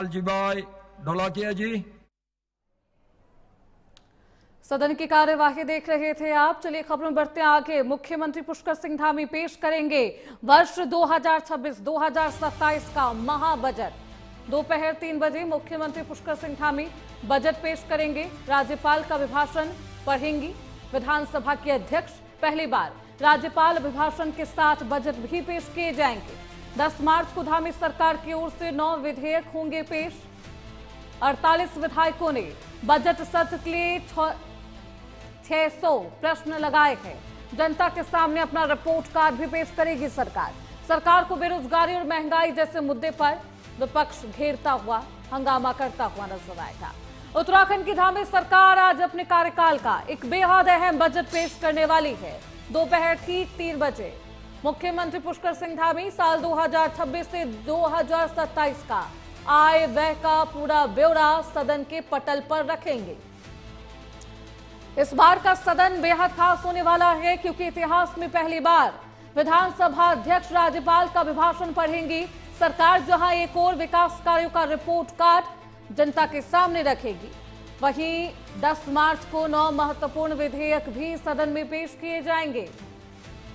जी भाई ढोलाकिया जी। सदन की कार्यवाही देख रहे थे आप। चलिए खबरों में बढ़ते हैं आगे। मुख्यमंत्री पुष्कर सिंह धामी पेश करेंगे वर्ष 2026-2027 का महाबजट। दोपहर 3 बजे मुख्यमंत्री पुष्कर सिंह धामी बजट पेश करेंगे। राज्यपाल का अभिभाषण पढ़ेंगी विधानसभा की अध्यक्ष। पहली बार राज्यपाल अभिभाषण के साथ बजट भी पेश किए जाएंगे। 10 मार्च को धामी सरकार की ओर से 9 विधेयक होंगे पेश। 48 विधायकों ने बजट सत्र के लिए 600 प्रश्न लगाए हैं। जनता के सामने अपना रिपोर्ट कार्ड भी पेश करेगी सरकार। सरकार को बेरोजगारी और महंगाई जैसे मुद्दे पर विपक्ष घेरता हुआ हंगामा करता हुआ नजर आएगा। उत्तराखंड की धामी सरकार आज अपने कार्यकाल का एक बेहद अहम बजट पेश करने वाली है। दोपहर ठीक 3 बजे मुख्यमंत्री पुष्कर सिंह धामी साल 2026 से 2027 का आय व्यय का पूरा ब्यौरा सदन के पटल पर रखेंगे। इस बार का सदन बेहद खास होने वाला है क्योंकि इतिहास में पहली बार विधानसभा अध्यक्ष राज्यपाल का अभिभाषण पढ़ेंगी। सरकार जहां एक और विकास कार्यों का रिपोर्ट कार्ड जनता के सामने रखेगी, वहीं 10 मार्च को 9 महत्वपूर्ण विधेयक भी सदन में पेश किए जाएंगे।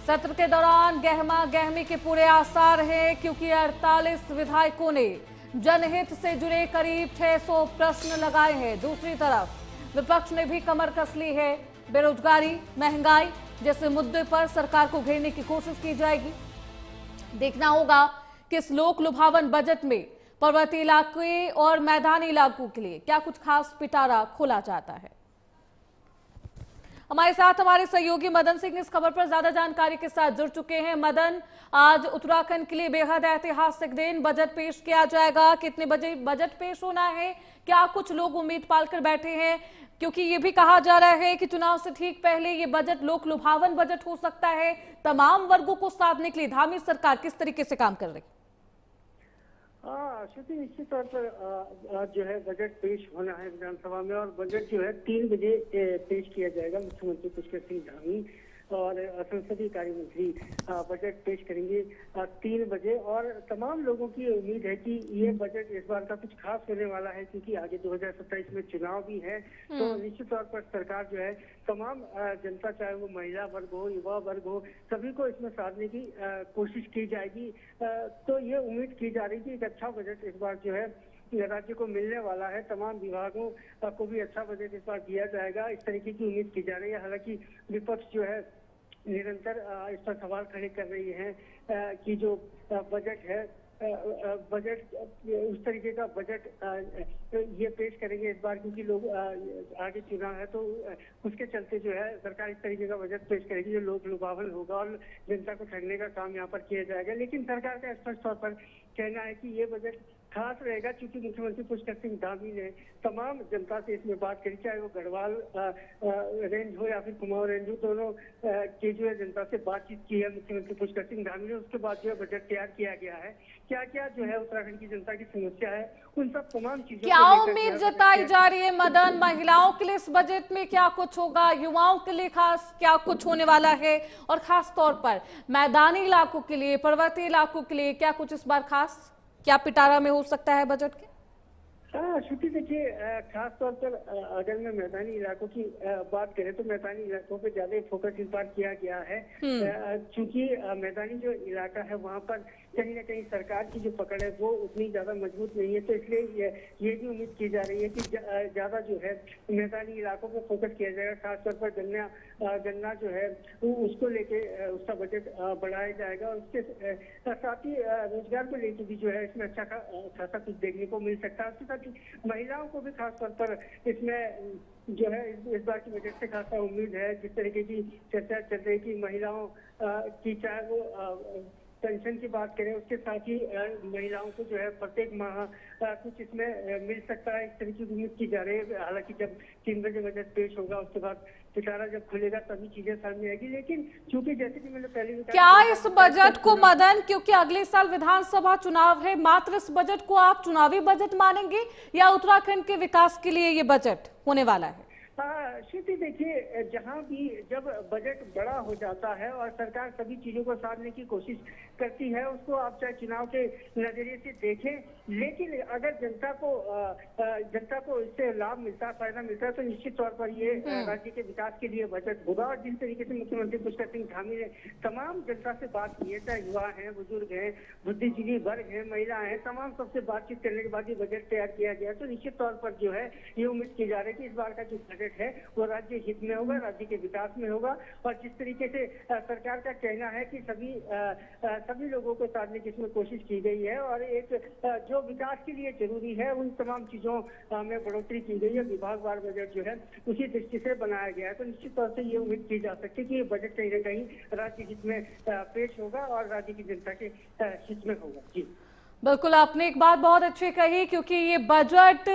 सत्र के दौरान गहमा गहमी के पूरे आसार हैं क्योंकि 48 विधायकों ने जनहित से जुड़े करीब 600 प्रश्न लगाए हैं। दूसरी तरफ विपक्ष ने भी कमर कस ली है। बेरोजगारी, महंगाई जैसे मुद्दे पर सरकार को घेरने की कोशिश की जाएगी। देखना होगा कि इस लोक लुभावन बजट में पर्वतीय इलाके और मैदानी इलाकों के लिए क्या कुछ खास पिटारा खोला जाता है। हमारे साथ हमारे सहयोगी मदन सिंह इस खबर पर ज्यादा जानकारी के साथ जुड़ चुके हैं। मदन, आज उत्तराखंड के लिए बेहद ऐतिहासिक दिन, बजट पेश किया जाएगा। कितने बजे बजट पेश होना है? क्या कुछ लोग उम्मीद पालकर बैठे हैं? क्योंकि ये भी कहा जा रहा है कि चुनाव से ठीक पहले ये बजट लोक लुभावन बजट हो सकता है। तमाम वर्गों को साधने के लिए धामी सरकार किस तरीके से काम कर रही है? श्रुति, निश्चित तौर पर जो है बजट पेश होना है विधानसभा में, और बजट जो है 3 बजे पेश किया जाएगा। मुख्यमंत्री पुष्कर सिंह धामी और संसदीय कार्य मंत्री बजट पेश करेंगे 3 बजे। और तमाम लोगों की उम्मीद है कि ये बजट इस बार का कुछ खास होने वाला है क्योंकि आगे 2027 में चुनाव भी है। तो निश्चित तौर पर सरकार जो है तमाम जनता, चाहे वो महिला वर्ग हो, युवा वर्ग हो, सभी को इसमें साधने की कोशिश की जाएगी। तो ये उम्मीद की जा रही है कि एक अच्छा बजट इस बार जो है राज्य को मिलने वाला है। तमाम विभागों को भी अच्छा बजट इस बार दिया जाएगा, इस तरीके की उम्मीद की जा रही है। हालांकि विपक्ष जो है निरंतर इस पर सवाल खड़े कर रही है कि जो बजट है बजट उस तरीके का बजट ये पेश करेंगे इस बार क्योंकि लोग आगे चुनाव है, तो उसके चलते जो है सरकार इस तरीके का बजट पेश करेगी जो लोक लुभावन होगा और जनता को ठगने का काम यहाँ पर किया जाएगा। लेकिन सरकार का स्पष्ट तौर पर कहना है कि ये बजट खास रहेगा क्योंकि मुख्यमंत्री पुष्कर सिंह धामी ने तमाम जनता से इसमें बात करी, चाहे वो गढ़वाल रेंज हो या फिर कुमाऊं रेंज हो, दोनों की जो है जनता से बातचीत की है मुख्यमंत्री पुष्कर सिंह धामी ने। उसके बाद जो है बजट तैयार किया गया है। क्या क्या जो है उत्तराखंड की जनता की समस्या है, उन सब तमाम चीजों क्या उम्मीद जताई जा रही है मदन? महिलाओं के लिए इस बजट में क्या कुछ होगा, युवाओं के लिए खास क्या कुछ होने वाला है, और खास तौर पर मैदानी इलाकों के लिए, पर्वतीय इलाकों के लिए क्या कुछ इस बार खास क्या पिटारा में हो सकता है बजट के? श्रुति, देखिए खास तौर पर अगर मैं मैदानी इलाकों की बात करें तो मैदानी इलाकों पे ज्यादा फोकस इस बार किया गया है क्योंकि मैदानी जो इलाका है वहाँ पर कहीं ना कहीं सरकार की जो पकड़ है वो उतनी ज्यादा मजबूत नहीं है। तो इसलिए ये भी उम्मीद की जा रही है कि ज्यादा जो है मैदानी इलाकों पर फोकस किया जाएगा। खासतौर पर गन्ना जो है उसको लेके उसका बजट बढ़ाया जाएगा और उसके साथ ही रोजगार को लेकर भी जो है इसमें अच्छा खासा कुछ देखने को मिल सकता है। उसके साथ ही महिलाओं को भी खासतौर पर इसमें जो है इस बार की बजट से खासा उम्मीद है। जिस तरीके की चर्चा चल रही है कि महिलाओं की चाहे वो पेंशन की बात करें, उसके साथ ही महिलाओं को जो है प्रत्येक माह कुछ इसमें मिल सकता है, इस तरीके की उम्मीद की जा रही है। हालांकि जब 3 बजे बजट पेश होगा उसके बाद पिटारा जब खुलेगा तभी चीजें सामने आएगी। लेकिन चूंकि जैसे कि मैंने पहले क्या इस बजट को मदन, क्योंकि अगले साल विधानसभा चुनाव है, मात्र इस बजट को आप चुनावी बजट मानेंगे या उत्तराखंड के विकास के लिए ये बजट होने वाला है? श्रुति देखिए, जहां भी जब बजट बड़ा हो जाता है और सरकार सभी चीजों को साधने की कोशिश करती है, उसको आप चाहे चुनाव के नजरिए से देखें, लेकिन अगर जनता को इससे लाभ मिलता है, फायदा मिलता है, तो निश्चित तौर पर ये राज्य के विकास के लिए बजट होगा। और जिस तरीके से मुख्यमंत्री पुष्कर सिंह धामी ने तमाम जनता से बात की है, चाहे युवा हैं, बुजुर्ग हैं, बुद्धिजीवी वर्ग हैं, महिलाएं हैं, तमाम सबसे बातचीत करने के बाद ये बजट तैयार किया गया, तो निश्चित तौर पर जो है ये उम्मीद की जा रही है कि इस बार का जो बजट है वो राज्य हित में होगा, राज्य के विकास में होगा। और जिस तरीके से सरकार का कहना है कि सभी लोगों को साधने की इसमें कोशिश की गई है और एक जो विकास के लिए जरूरी है उन तमाम चीजों में बढ़ोतरी की गई है। विभागवार बजट जो है उसी दृष्टि से बनाया गया है, तो निश्चित तौर से ये उम्मीद की जा सकती है कि ये बजट कहीं न कहीं राज्य हित में पेश होगा और राज्य की जनता के हित में होगा। जी बिल्कुल, आपने एक बात बहुत अच्छी कही, क्योंकि ये बजट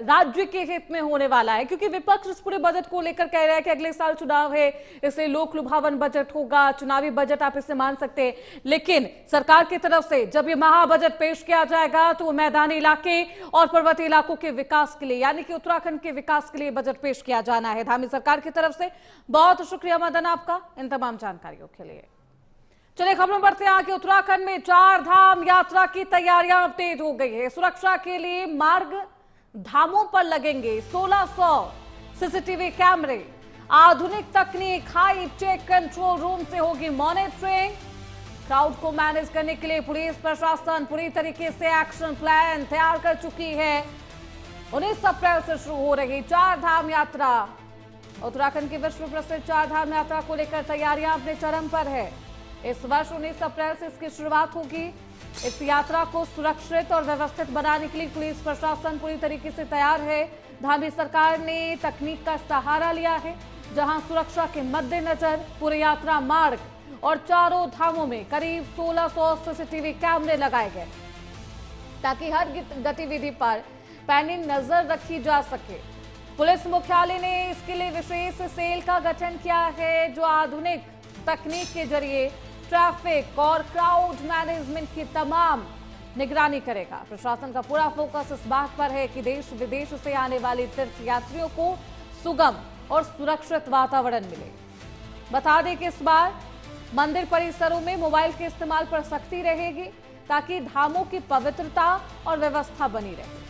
राज्य के हित में होने वाला है, क्योंकि विपक्ष इस पूरे बजट को लेकर कह रहा है कि अगले साल चुनाव है, इसलिए लोक लुभावन बजट होगा, चुनावी बजट आप इसे मान सकते हैं। लेकिन सरकार की तरफ से जब ये महाबजट पेश किया जाएगा तो मैदानी इलाके और पर्वतीय इलाकों के विकास के लिए, यानी कि उत्तराखंड के विकास के लिए बजट पेश किया जाना है धामी सरकार की तरफ से। बहुत शुक्रिया मदन आपका इन तमाम जानकारियों के लिए। चलिए खबरों बढ़ते हैं आगे। उत्तराखंड में 4 धाम यात्रा की तैयारियां अब तेज हो गई है। सुरक्षा के लिए मार्ग धामों पर लगेंगे 1600 सीसीटीवी कैमरे, आधुनिक तकनीक, हाई टेक कंट्रोल रूम से होगी मॉनिटरिंग। क्राउड को मैनेज करने के लिए पुलिस प्रशासन पूरी तरीके से एक्शन प्लान तैयार कर चुकी है। 19 अप्रैल से शुरू हो रही 4 धाम यात्रा, उत्तराखंड की विश्व प्रसिद्ध 4 धाम यात्रा को लेकर तैयारियां अपने चरम पर है। इस वर्ष 19 अप्रैल से इसकी शुरुआत होगी। इस यात्रा को सुरक्षित और व्यवस्थित बनाने के लिए पुलिस प्रशासन पूरी तरीके से तैयार है। धामी सरकार ने तकनीक का सहारा लिया है, जहां सुरक्षा के मद्देनजर पूरे यात्रा मार्ग और चारों धामों में करीब 1600 सीसीटीवी कैमरे लगाए गए, ताकि हर गतिविधि पर पैनी नजर रखी जा सके। पुलिस मुख्यालय ने इसके लिए विशेष सेल का गठन किया है, जो आधुनिक तकनीक के जरिए ट्रैफिक और क्राउड मैनेजमेंट की तमाम निगरानी करेगा। प्रशासन का पूरा फोकस इस बात पर है कि देश विदेश से आने वाले तीर्थ यात्रियों को सुगम और सुरक्षित वातावरण मिले। बता दें कि इस बार मंदिर परिसरों में मोबाइल के इस्तेमाल पर सख्ती रहेगी, ताकि धामों की पवित्रता और व्यवस्था बनी रहे।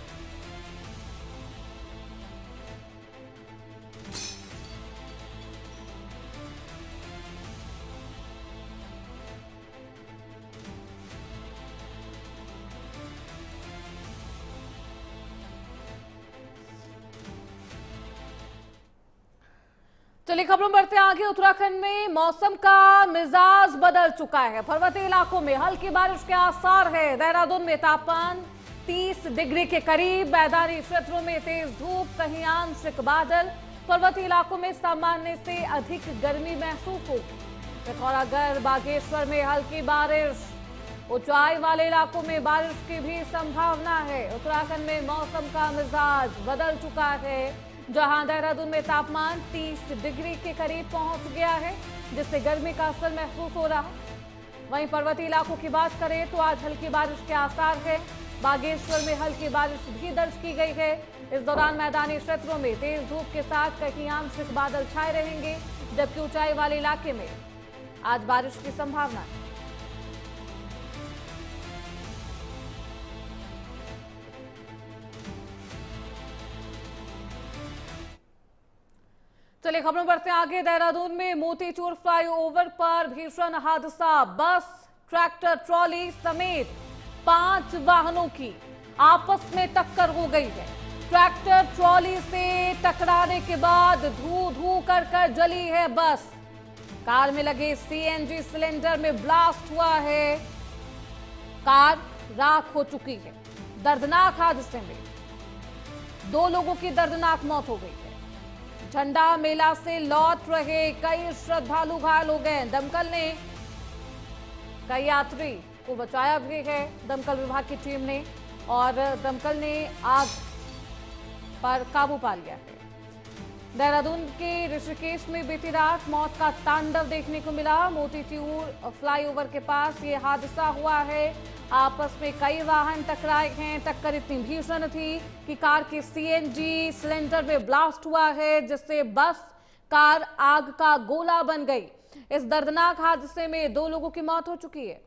चलिए खबरों बढ़ते हैं आगे। उत्तराखंड में मौसम का मिजाज बदल चुका है। पर्वतीय इलाकों में हल्की बारिश के आसार है। देहरादून में तापमान 30 डिग्री के करीब, मैदानी क्षेत्रों में तेज धूप, कहीं आंशिक बादल। पर्वतीय इलाकों में सामान्य से अधिक गर्मी महसूस होगी। पिथौरागढ़, बागेश्वर में हल्की बारिश, ऊंचाई वाले इलाकों में बारिश की भी संभावना है। उत्तराखंड में मौसम का मिजाज बदल चुका है, जहां देहरादून में तापमान 30 डिग्री के करीब पहुंच गया है, जिससे गर्मी का असर महसूस हो रहा। वहीं पर्वतीय इलाकों की बात करें तो आज हल्की बारिश के आसार है। बागेश्वर में हल्की बारिश भी दर्ज की गई है। इस दौरान मैदानी क्षेत्रों में तेज धूप के साथ कहीं आंशिक बादल छाए रहेंगे, जबकि ऊंचाई वाले इलाके में आज बारिश की संभावना है। चलिए खबरों बढ़ते हैं आगे। देहरादून में मोतीचूर फ्लाईओवर पर भीषण हादसा, बस, ट्रैक्टर ट्रॉली समेत 5 वाहनों की आपस में टक्कर हो गई है। ट्रैक्टर ट्रॉली से टकराने के बाद धू धू कर जली है बस। कार में लगे सीएनजी सिलेंडर में ब्लास्ट हुआ है, कार राख हो चुकी है। दर्दनाक हादसे में 2 लोगों की दर्दनाक मौत हो गई है। झंडा मेला से लौट रहे कई श्रद्धालु घायल हो गए। दमकल ने कई यात्री को बचाया भी है, दमकल विभाग की टीम ने, और दमकल ने आग पर काबू पा लिया है। देहरादून के ऋषिकेश में बीती रात मौत का तांडव देखने को मिला। मोतीचूर फ्लाईओवर के पास ये हादसा हुआ है। आपस में कई वाहन टकराए हैं। टक्कर इतनी भीषण थी कि कार की सीएनजी सिलेंडर में ब्लास्ट हुआ है, जिससे बस कार आग का गोला बन गई। इस दर्दनाक हादसे में 2 लोगों की मौत हो चुकी है।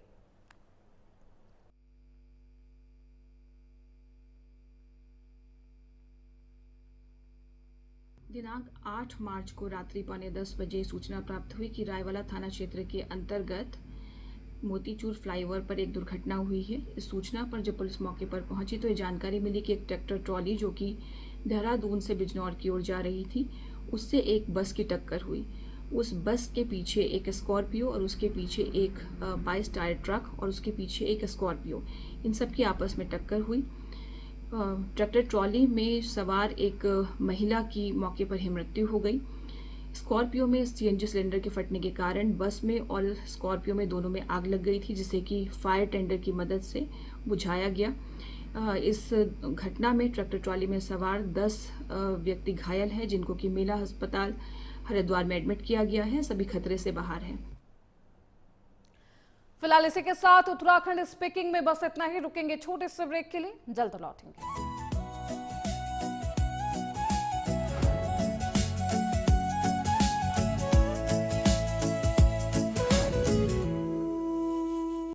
दिनांक 8 मार्च को रात्रि 9:45 बजे सूचना प्राप्त हुई कि रायवाला थाना क्षेत्र के अंतर्गत मोतीचूर फ्लाईओवर पर एक दुर्घटना हुई है। इस सूचना पर जब पुलिस मौके पर पहुंची तो ये जानकारी मिली कि एक ट्रैक्टर ट्रॉली जो कि देहरादून से बिजनौर की ओर जा रही थी, उससे एक बस की टक्कर हुई। उस बस के पीछे एक स्कॉर्पियो और उसके पीछे एक 22 टायर ट्रक और उसके पीछे एक स्कॉर्पियो, इन सब की आपस में टक्कर हुई। ट्रैक्टर ट्रॉली में सवार एक महिला की मौके पर ही मृत्यु हो गई। स्कॉर्पियो में सीएनजी सिलेंडर के फटने के कारण बस में और स्कॉर्पियो में दोनों में आग लग गई थी, जिसे कि फायर टेंडर की मदद से बुझाया गया। इस घटना में ट्रैक्टर ट्रॉली में सवार 10 व्यक्ति घायल हैं, जिनको कि मेला अस्पताल हरिद्वार में एडमिट किया गया है। सभी खतरे से बाहर हैं। फिलहाल इसी के साथ उत्तराखंड स्पीकिंग में बस इतना ही। रुकेंगे छोटे से ब्रेक के लिए, जल्द लौटेंगे।